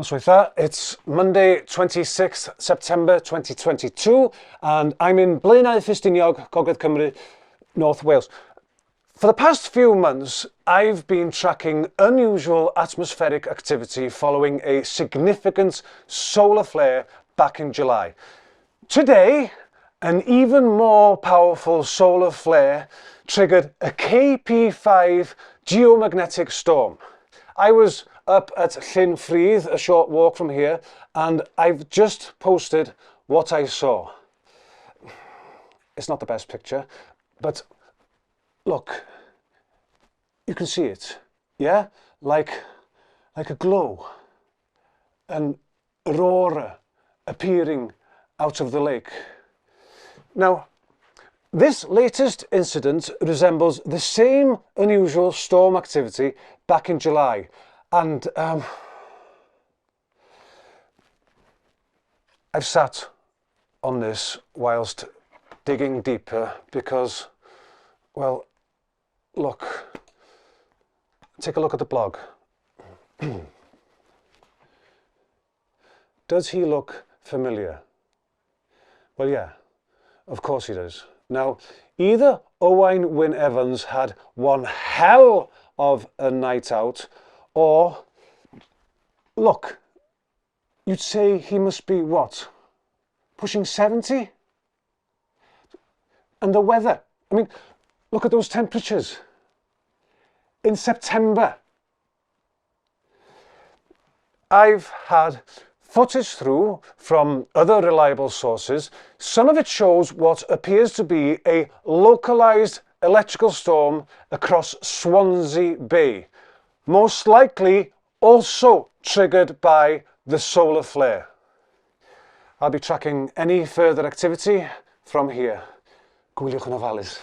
It's Monday, 26th September 2022, and I'm in Blaenau Ffestiniog, Gogledd Cymru, North Wales. For the past few months, I've been tracking unusual atmospheric activity following a significant solar flare back in July. Today, an even more powerful solar flare triggered a KP5 geomagnetic storm. I was up at Llyn, Ffridd, a short walk from here, and I've just posted what I saw. It's not the best picture, but look, you can see it, yeah? Like a glow, an aurora appearing out of the lake. Now, this latest incident resembles the same unusual storm activity back in July, and I've sat on this whilst digging deeper because, well, look, take a look at the blog. Does he look familiar? Well, yeah, of course he does. Now, either Owain Wyn Evans had one hell of a night out, or, look, you'd say he must be, what, pushing 70? And the weather, I mean, look at those temperatures in September. I've had footage through from other reliable sources. Some of it shows what appears to be a localized electrical storm across Swansea Bay, most likely also triggered by the solar flare. I'll be tracking any further activity from here. Gwyliwch yn ofalus.